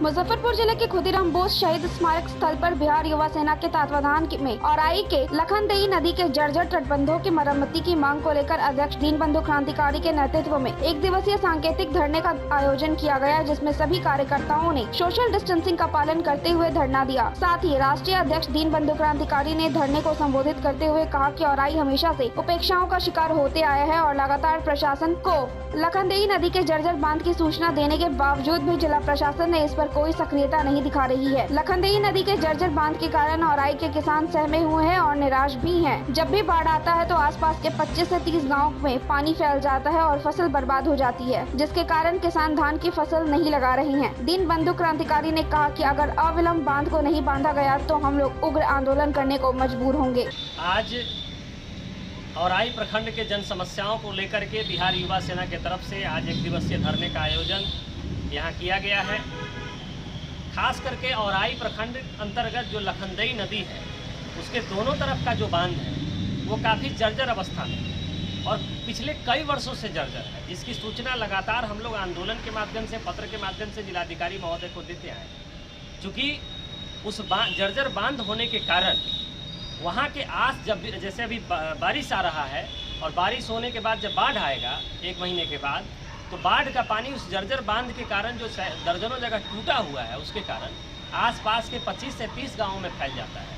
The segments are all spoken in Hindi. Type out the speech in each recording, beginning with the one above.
मुजफ्फरपुर जिले के खुदीराम बोस शहीद स्मारक स्थल पर बिहार युवा सेना के तत्वावधान में औराई के लखनदेई नदी के जर्जर तटबंधों की मरम्मती की मांग को लेकर अध्यक्ष दीनबंधु क्रांतिकारी के नेतृत्व में एक दिवसीय सांकेतिक धरने का आयोजन किया गया, जिसमें सभी कार्यकर्ताओं ने सोशल डिस्टेंसिंग का पालन करते हुए धरना दिया। साथ ही राष्ट्रीय अध्यक्ष दीनबंधु क्रांतिकारी ने धरने को संबोधित करते हुए कहा कि औराई हमेशा से उपेक्षाओं का शिकार होते आया है और लगातार प्रशासन को लखनदेई नदी के जर्जर बांध की सूचना देने के बावजूद भी जिला प्रशासन ने इस पर कोई सक्रियता नहीं दिखा रही है। लखनदेई नदी के जर्जर बांध के कारण औराई के किसान सहमे हुए हैं और निराश भी हैं। जब भी बाढ़ आता है तो आसपास के 25 से 30 गाँव में पानी फैल जाता है और फसल बर्बाद हो जाती है, जिसके कारण किसान धान की फसल नहीं लगा रहे हैं। दीनबंधु क्रांतिकारी ने कहा कि अगर अविलंब बांध को नहीं बांधा गया तो हम लोग उग्र आंदोलन करने को मजबूर होंगे। आज औराई प्रखंड के जन समस्याओं को लेकर के बिहार युवा सेना की तरफ से आज एक दिवसीय धरने का आयोजन यहाँ किया गया है। खास करके औराई प्रखंड अंतर्गत जो लखनदेई नदी है उसके दोनों तरफ का जो बांध है वो काफ़ी जर्जर अवस्था में और पिछले कई वर्षों से जर्जर है, जिसकी सूचना लगातार हम लोग आंदोलन के माध्यम से, पत्र के माध्यम से जिलाधिकारी महोदय को देते आए। चूँकि उस जर्जर बांध होने के कारण वहाँ के जब जैसे अभी बारिश आ रहा है और बारिश होने के बाद जब बाढ़ आएगा 1 महीने के बाद, तो बाढ़ का पानी उस जर्जर बांध के कारण जो दर्जनों जगह टूटा हुआ है उसके कारण आसपास के 25 से 30 गांवों में फैल जाता है,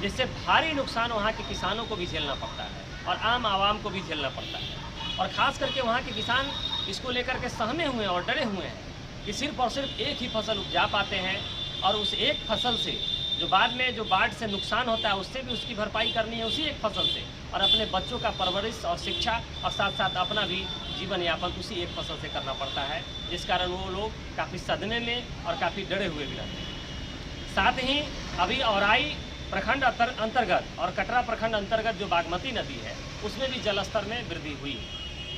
जिससे भारी नुकसान वहाँ के किसानों को भी झेलना पड़ता है और आम आवाम को भी झेलना पड़ता है। और ख़ास करके वहाँ के किसान इसको लेकर के सहमे हुए हैं और डरे हुए हैं कि सिर्फ और सिर्फ एक ही फसल उपजा पाते हैं और उस एक फसल से जो बाद में जो बाढ़ से नुकसान होता है उससे भी उसकी भरपाई करनी है उसी एक फसल से, और अपने बच्चों का परवरिश और शिक्षा और साथ साथ अपना भी जीवन यापन उसी एक फसल से करना पड़ता है, जिस कारण वो लोग काफ़ी सदमे में और काफ़ी डरे हुए भी रहते हैं। साथ ही अभी औराई प्रखंड अंतर्गत और कटरा प्रखंड अंतर्गत जो बागमती नदी है उसमें भी जलस्तर में वृद्धि हुई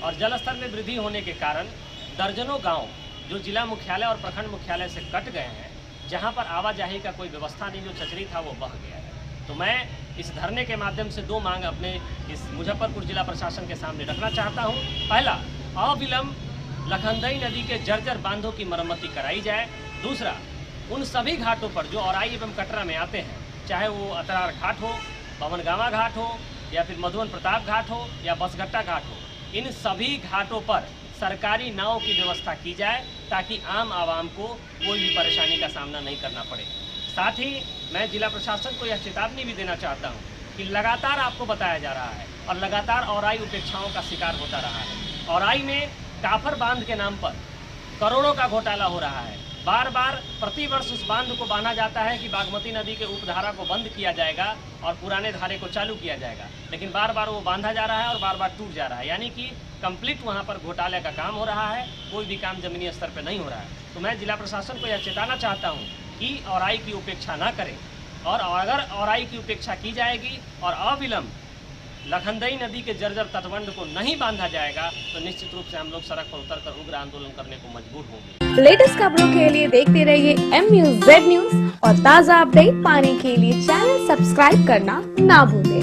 और जलस्तर में वृद्धि होने के कारण दर्जनों गाँव जो जिला मुख्यालय और प्रखंड मुख्यालय से कट गए हैं, जहाँ पर आवाजाही का कोई व्यवस्था नहीं, जो चचरी था वो बह गया है। तो मैं इस धरने के माध्यम से 2 मांग अपने इस मुजफ्फरपुर जिला प्रशासन के सामने रखना चाहता हूँ। पहला, अविलंब लखनदेई नदी के जर्जर बांधों की मरम्मती कराई जाए। दूसरा, उन सभी घाटों पर जो औराई एवं कटरा में आते हैं, चाहे वो अतरार घाट हो, पवनगामा घाट हो या फिर मधुवन प्रताप घाट हो या बसघट्टा घाट हो, इन सभी घाटों पर सरकारी नाव की व्यवस्था की जाए ताकि आम आवाम को कोई भी परेशानी का सामना नहीं करना पड़े। साथ ही मैं जिला प्रशासन को यह चेतावनी भी देना चाहता हूं कि लगातार आपको बताया जा रहा है और लगातार औराई उपेक्षाओं का शिकार होता रहा है। औराई में काफर बांध के नाम पर करोड़ों का घोटाला हो रहा है। बार बार प्रतिवर्ष उस बांध को बांधा जाता है कि बागमती नदी के उपधारा को बंद किया जाएगा और पुराने धारे को चालू किया जाएगा, लेकिन बार बार वो बांधा जा रहा है और बार बार टूट जा रहा है, यानी कि कंप्लीट वहाँ पर घोटाले का काम हो रहा है, कोई भी काम जमीनी स्तर पर नहीं हो रहा है। तो मैं जिला प्रशासन को यह चेताना चाहता हूँ कि औराई की उपेक्षा ना करें, और अगर औराई की उपेक्षा की जाएगी और अविलंब लखनदेई नदी के जर्जर तटबंध को नहीं बांधा जाएगा तो निश्चित रूप से हम लोग सड़क पर उतरकर उग्र आंदोलन करने को मजबूर होंगे। लेटेस्ट खबरों के लिए देखते रहिए MUZ न्यूज और ताज़ा अपडेट पाने के लिए चैनल सब्सक्राइब करना ना भूलें।